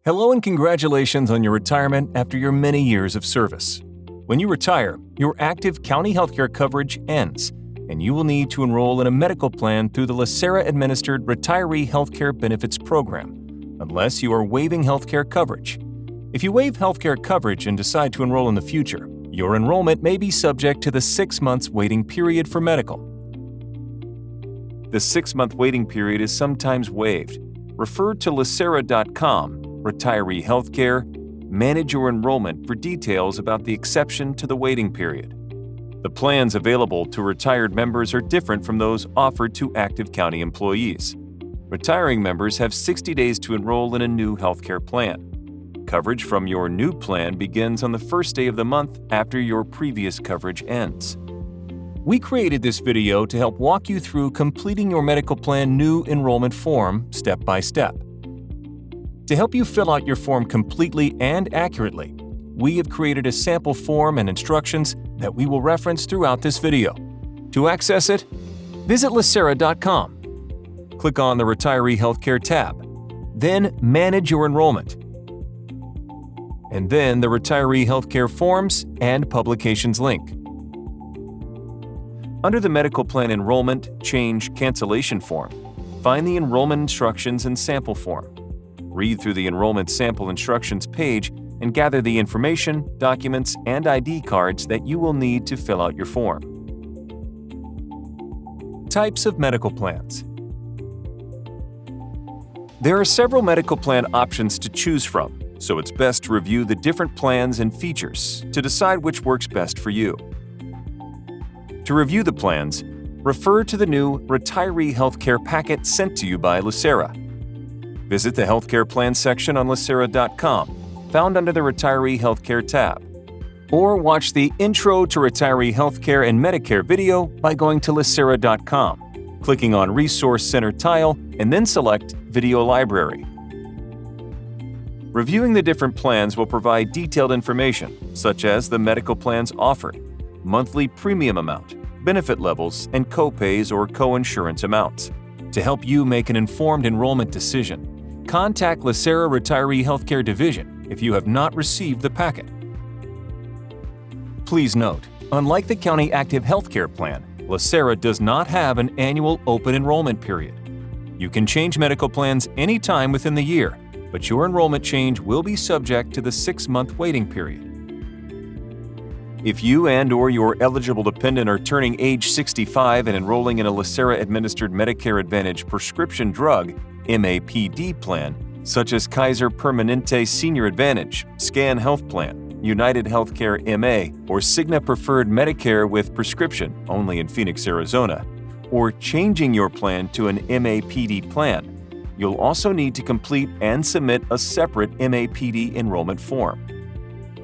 Hello and congratulations on your retirement after your many years of service. When you retire, your active county healthcare coverage ends, and you will need to enroll in a medical plan through the LACERA-administered Retiree Healthcare Benefits Program, unless you are waiving healthcare coverage. If you waive healthcare coverage and decide to enroll in the future, your enrollment may be subject to the 6 months waiting period for medical. The 6-month waiting period is sometimes waived. Refer to LACERA.com, Retiree Healthcare, manage your enrollment for details about the exception to the waiting period. The plans available to retired members are different from those offered to active county employees. Retiring members have 60 days to enroll in a new healthcare plan. Coverage from your new plan begins on the first day of the month after your previous coverage ends. We created this video to help walk you through completing your medical plan new enrollment form step by step. To help you fill out your form completely and accurately, we have created a sample form and instructions that we will reference throughout this video. To access it, visit LACERA.com. Click on the Retiree Healthcare tab, then Manage Your Enrollment, and then the Retiree Healthcare Forms and Publications link. Under the Medical Plan Enrollment Change Cancellation Form, find the enrollment instructions and sample form. Read through the enrollment sample instructions page and gather the information, documents, and ID cards that you will need to fill out your form. Types of medical plans. There are several medical plan options to choose from, so it's best to review the different plans and features to decide which works best for you. To review the plans, refer to the new Retiree Healthcare packet sent to you by LACERA. Visit the Healthcare Plan section on LACERA.com, found under the Retiree Healthcare tab. Or watch the Intro to Retiree Healthcare and Medicare video by going to LACERA.com, clicking on Resource Center tile, and then select Video Library. Reviewing the different plans will provide detailed information, such as the medical plans offered, monthly premium amount, benefit levels, and co-pays or co-insurance amounts. To help you make an informed enrollment decision, contact LACERA Retiree Healthcare Division if you have not received the packet. Please note, unlike the County Active Healthcare Plan, LACERA does not have an annual open enrollment period. You can change medical plans anytime within the year, but your enrollment change will be subject to the 6-month waiting period. If you and/or your eligible dependent are turning age 65 and enrolling in a LACERA-administered Medicare Advantage prescription drug (MAPD) plan, such as Kaiser Permanente Senior Advantage, Scan Health Plan, United Healthcare MA, or Cigna Preferred Medicare with prescription only in Phoenix, Arizona, or changing your plan to an MAPD plan, you'll also need to complete and submit a separate MAPD enrollment form.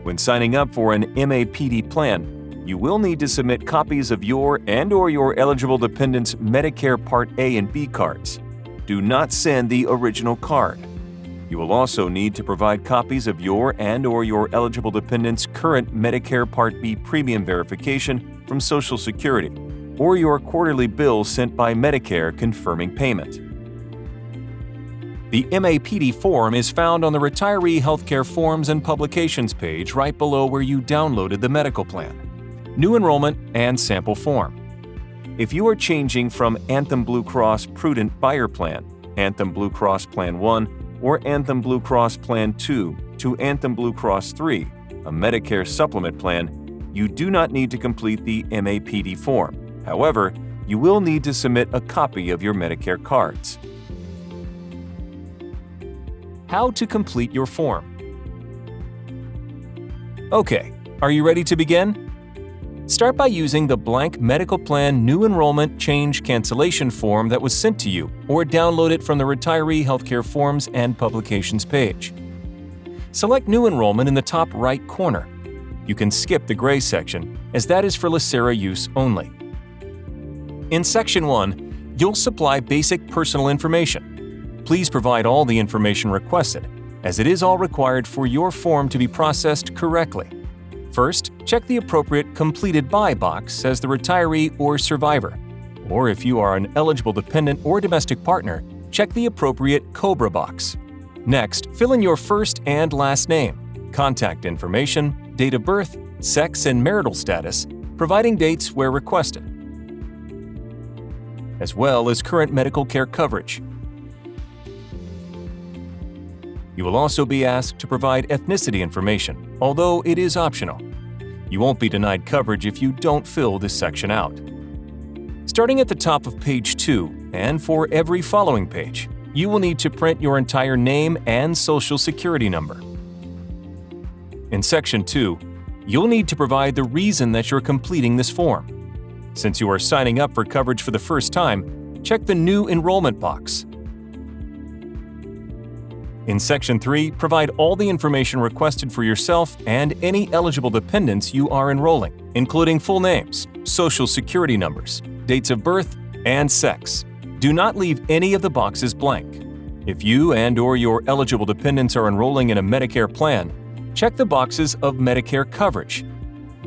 When signing up for an MAPD plan, you will need to submit copies of your and/or your eligible dependent's Medicare Part A and B cards. Do not send the original card. You will also need to provide copies of your and/or your eligible dependent's current Medicare Part B premium verification from Social Security, or your quarterly bill sent by Medicare confirming payment. The MAPD form is found on the Retiree Healthcare Forms and Publications page right below where you downloaded the medical plan, new enrollment, and sample form. If you are changing from Anthem Blue Cross Prudent Buyer Plan, Anthem Blue Cross Plan 1, or Anthem Blue Cross Plan 2 to Anthem Blue Cross 3, a Medicare supplement plan, you do not need to complete the MAPD form. However, you will need to submit a copy of your Medicare cards. How to complete your form. Okay, are you ready to begin? Start by using the blank Medical Plan New Enrollment Change Cancellation form that was sent to you, or download it from the Retiree Healthcare Forms and Publications page. Select New Enrollment in the top right corner. You can skip the gray section, as that is for LACERA use only. In Section 1, you'll supply basic personal information. Please provide all the information requested, as it is all required for your form to be processed correctly. First, check the appropriate Completed By box as the retiree or survivor, or if you are an eligible dependent or domestic partner, check the appropriate COBRA box. Next, fill in your first and last name, contact information, date of birth, sex and marital status, providing dates where requested, as well as current medical care coverage. You will also be asked to provide ethnicity information, although it is optional. You won't be denied coverage if you don't fill this section out. Starting at the top of page 2, and for every following page, you will need to print your entire name and social security number. In section 2, you'll need to provide the reason that you're completing this form. Since you are signing up for coverage for the first time, check the New Enrollment box. In Section 3, provide all the information requested for yourself and any eligible dependents you are enrolling, including full names, social security numbers, dates of birth, and sex. Do not leave any of the boxes blank. If you and/or your eligible dependents are enrolling in a Medicare plan, check the boxes of Medicare coverage.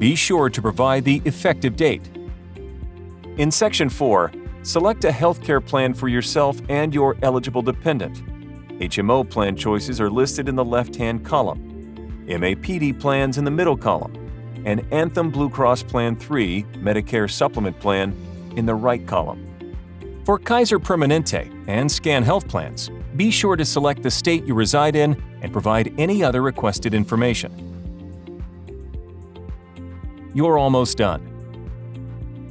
Be sure to provide the effective date. In Section 4, select a healthcare plan for yourself and your eligible dependent. HMO plan choices are listed in the left-hand column, MAPD plans in the middle column, and Anthem Blue Cross Plan 3 Medicare Supplement Plan in the right column. For Kaiser Permanente and Scan Health plans, be sure to select the state you reside in and provide any other requested information. You're almost done.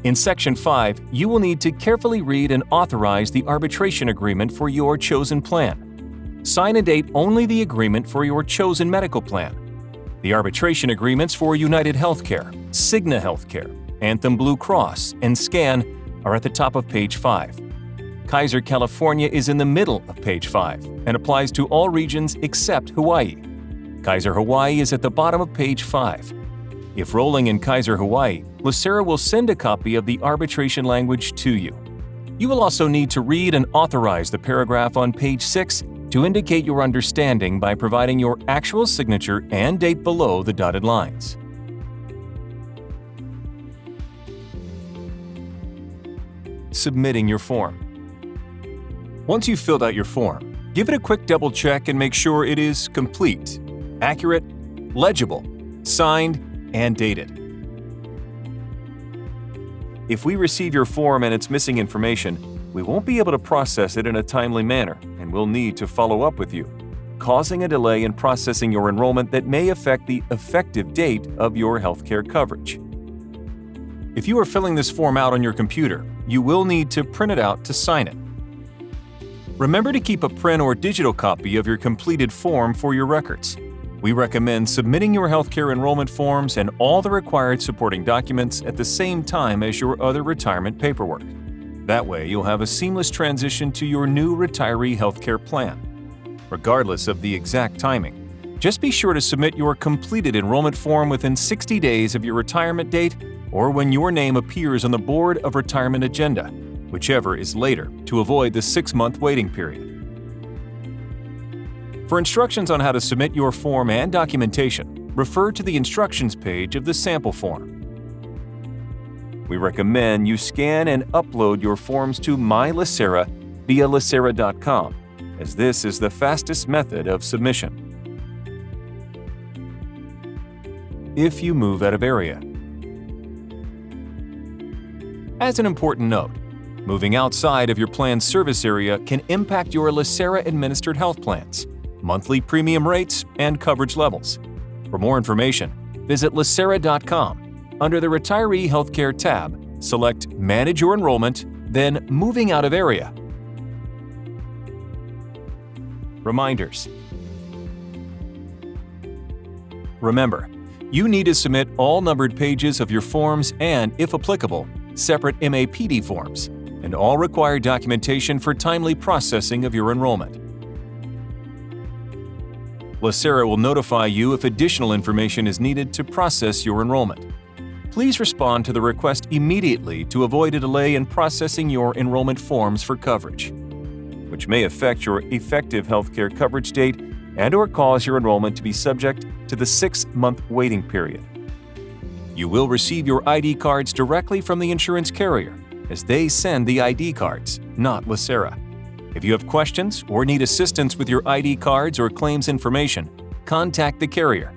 In Section 5, you will need to carefully read and authorize the arbitration agreement for your chosen plan. Sign and date only the agreement for your chosen medical plan. The arbitration agreements for United Healthcare, Cigna Healthcare, Anthem Blue Cross, and Scan are at the top of page 5. Kaiser California is in the middle of page 5 and applies to all regions except Hawaii. Kaiser Hawaii is at the bottom of page 5. If rolling in Kaiser Hawaii, LACERA will send a copy of the arbitration language to you. You will also need to read and authorize the paragraph on page 6 to indicate your understanding by providing your actual signature and date below the dotted lines. Submitting your form. Once you've filled out your form, give it a quick double check and make sure it is complete, accurate, legible, signed, and dated. If we receive your form and it's missing information, we won't be able to process it in a timely manner and we'll need to follow up with you, causing a delay in processing your enrollment that may affect the effective date of your healthcare coverage. If you are filling this form out on your computer, you will need to print it out to sign it. Remember to keep a print or digital copy of your completed form for your records. We recommend submitting your healthcare enrollment forms and all the required supporting documents at the same time as your other retirement paperwork. That way, you'll have a seamless transition to your new retiree healthcare plan. Regardless of the exact timing, just be sure to submit your completed enrollment form within 60 days of your retirement date or when your name appears on the Board of Retirement agenda, whichever is later, to avoid the 6-month waiting period. For instructions on how to submit your form and documentation, refer to the instructions page of the sample form. We recommend you scan and upload your forms to MyLACERA via LACERA.com, as this is the fastest method of submission. If you move out of area. As an important note, moving outside of your plan's service area can impact your LACERA-administered health plans, monthly premium rates, and coverage levels. For more information, visit LACERA.com. Under the Retiree Healthcare tab, select Manage Your Enrollment, then Moving Out of Area. Reminders. Remember, you need to submit all numbered pages of your forms and, if applicable, separate MAPD forms, and all required documentation for timely processing of your enrollment. LACERA will notify you if additional information is needed to process your enrollment. Please respond to the request immediately to avoid a delay in processing your enrollment forms for coverage, which may affect your effective healthcare coverage date and/or cause your enrollment to be subject to the 6-month waiting period. You will receive your ID cards directly from the insurance carrier, as they send the ID cards, not LACERA. If you have questions or need assistance with your ID cards or claims information, contact the carrier.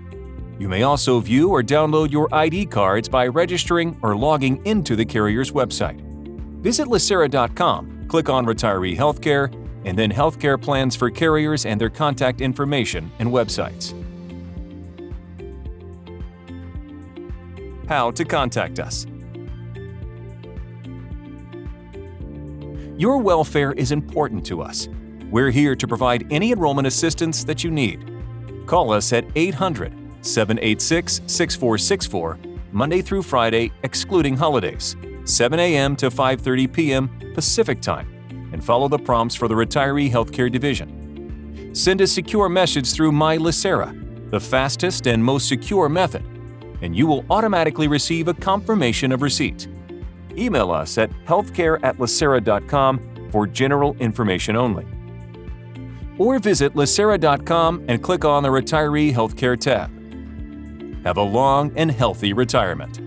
You may also view or download your ID cards by registering or logging into the carrier's website. Visit LACERA.com, click on Retiree Healthcare, and then Healthcare Plans for Carriers and their contact information and websites. How to contact us. Your welfare is important to us. We're here to provide any enrollment assistance that you need. Call us at 800-786-6464, Monday through Friday, excluding holidays, 7 a.m. to 5:30 p.m. Pacific Time, and follow the prompts for the Retiree Healthcare Division. Send a secure message through My LACERA, the fastest and most secure method, and you will automatically receive a confirmation of receipt. Email us at healthcare@lacera.com for general information only. Or visit lacera.com and click on the Retiree Healthcare tab. Have a long and healthy retirement.